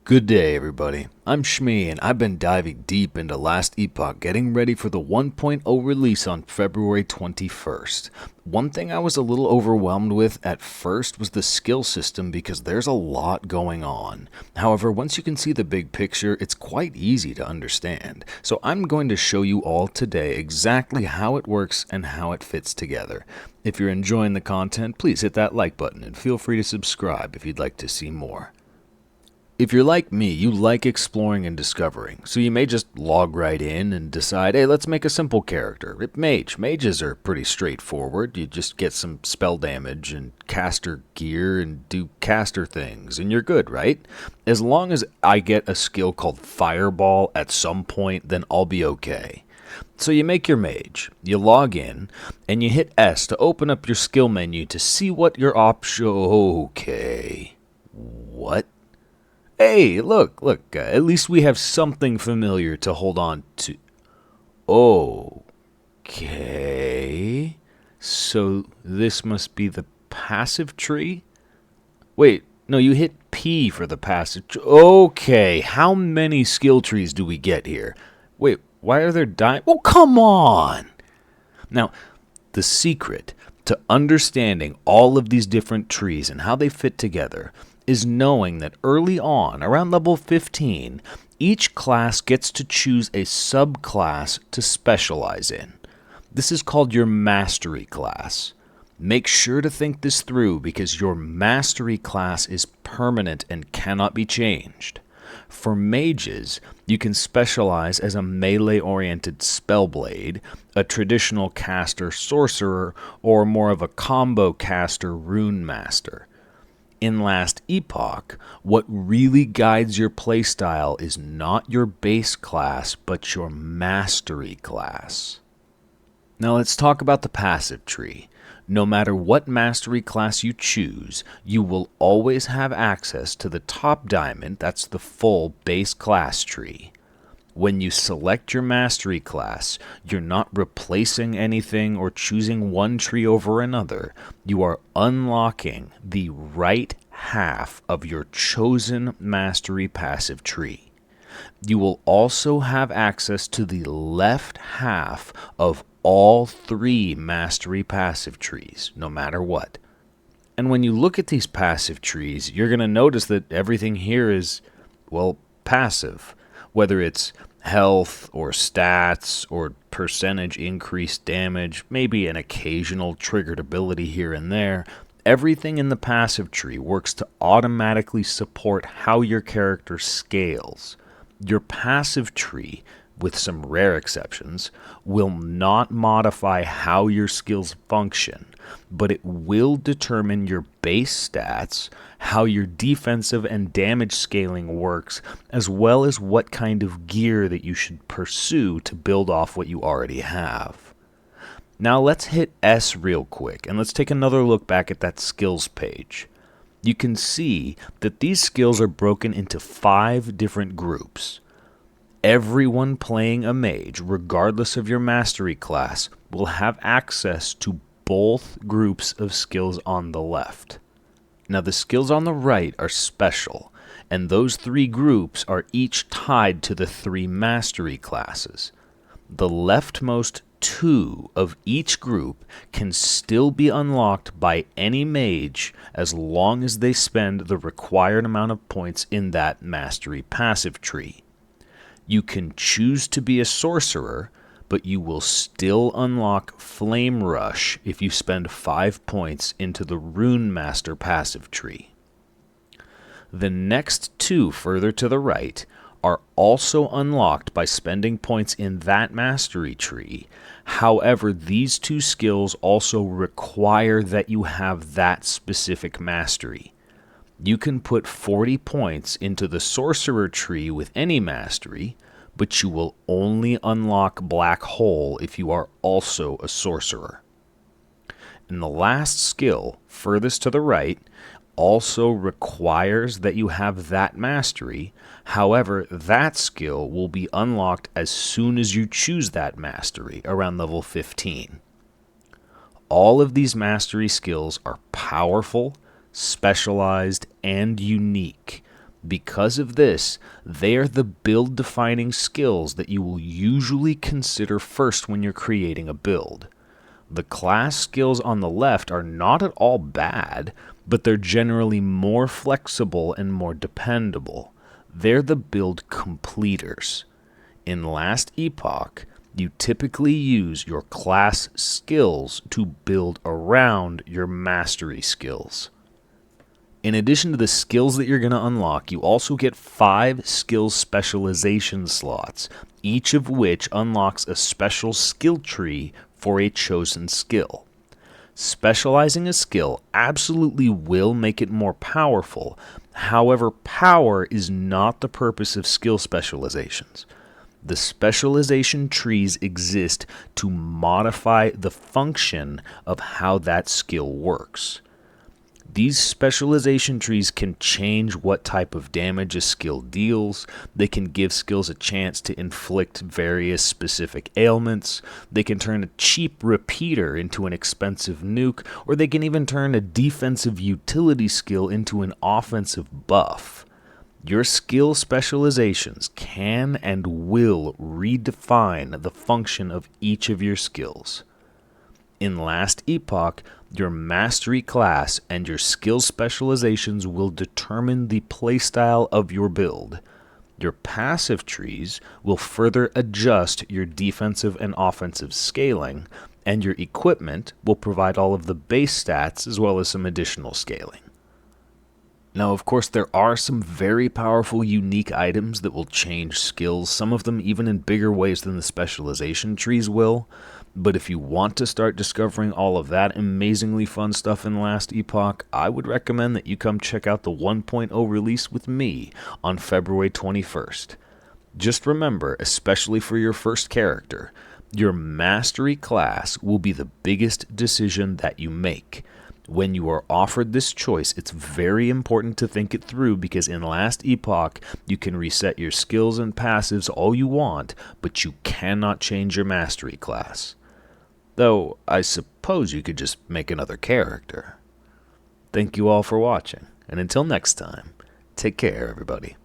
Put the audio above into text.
Good day, everybody. I'm Shmi, and I've been diving deep into Last Epoch, getting ready for the 1.0 release on February 21st. One thing I was a little overwhelmed with at first was the skill system because there's a lot going on. However, once you can see the big picture, it's quite easy to understand. So I'm going to show you all today exactly how it works and how it fits together. If you're enjoying the content, please hit that like button and feel free to subscribe if you'd like to see more. If you're like me, you like exploring and discovering, so you may just log right in and decide, hey, let's make a simple character. Mage. Mages are pretty straightforward. You just get some spell damage and caster gear and do caster things, and you're good, right? As long as I get a skill called Fireball at some point, then I'll be okay. So you make your mage, you log in, and you hit S to open up your skill menu to see what your Okay. What? Hey, look, at least we have something familiar to hold on to. Okay. So this must be the passive tree? Wait, no, you hit P for the passive tree. Okay, how many skill trees do we get here? Wait, why are there Oh, come on! Now, the secret to understanding all of these different trees and how they fit together is knowing that early on, around level 15, each class gets to choose a subclass to specialize in. This is called your Mastery class. Make sure to think this through because your Mastery class is permanent and cannot be changed. For mages, you can specialize as a melee-oriented spellblade, a traditional caster sorcerer, or more of a combo caster rune master. In Last Epoch, what really guides your playstyle is not your base class, but your Mastery class. Now let's talk about the passive tree. No matter what Mastery class you choose, you will always have access to the top diamond, that's the full base class tree. When you select your Mastery class, you're not replacing anything or choosing one tree over another. You are unlocking the right half of your chosen Mastery passive tree. You will also have access to the left half of all three Mastery passive trees, no matter what. And when you look at these passive trees, you're going to notice that everything here is, well, passive. Whether it's health or stats or percentage increased damage, maybe an occasional triggered ability here and there, everything in the passive tree works to automatically support how your character scales. Your passive tree, with some rare exceptions, will not modify how your skills function, but it will determine your base stats, how your defensive and damage scaling works, as well as what kind of gear that you should pursue to build off what you already have. Now let's hit S real quick, and let's take another look back at that skills page. You can see that these skills are broken into 5 different groups. Everyone playing a mage, regardless of your Mastery class, will have access to both groups of skills on the left. Now the skills on the right are special, and those 3 groups are each tied to the 3 Mastery classes. The leftmost 2 of each group can still be unlocked by any mage as long as they spend the required amount of points in that Mastery passive tree. You can choose to be a sorcerer, but you will still unlock Flame Rush if you spend 5 points into the Rune Master passive tree. The next 2 further to the right are also unlocked by spending points in that Mastery tree. However, these 2 skills also require that you have that specific Mastery. You can put 40 points into the Sorcerer tree with any Mastery, but you will only unlock Black Hole if you are also a Sorcerer. And the last skill, furthest to the right, also requires that you have that Mastery. However, that skill will be unlocked as soon as you choose that Mastery, around level 15. All of these Mastery skills are powerful, specialized, and unique, Because of this, they are the build-defining skills that you will usually consider first when you're creating a build. The class skills on the left are not at all bad, but they're generally more flexible and more dependable. They're the build completers. In Last Epoch, you typically use your class skills to build around your mastery skills. In addition to the skills that you're going to unlock, you also get 5 skill specialization slots, each of which unlocks a special skill tree for a chosen skill. Specializing a skill absolutely will make it more powerful. However, power is not the purpose of skill specializations. The specialization trees exist to modify the function of how that skill works. These specialization trees can change what type of damage a skill deals. They can give skills a chance to inflict various specific ailments. They can turn a cheap repeater into an expensive nuke, or they can even turn a defensive utility skill into an offensive buff. Your skill specializations can and will redefine the function of each of your skills. In Last Epoch, your mastery class and your skill specializations will determine the playstyle of your build. Your passive trees will further adjust your defensive and offensive scaling, and your equipment will provide all of the base stats as well as some additional scaling. Now, of course, there are some very powerful, unique items that will change skills, some of them even in bigger ways than the specialization trees will. But if you want to start discovering all of that amazingly fun stuff in Last Epoch, I would recommend that you come check out the 1.0 release with me on February 21st. Just remember, especially for your first character, your mastery class will be the biggest decision that you make. When you are offered this choice, it's very important to think it through, because in Last Epoch, you can reset your skills and passives all you want, but you cannot change your mastery class. Though, I suppose you could just make another character. Thank you all for watching, and until next time, take care, everybody.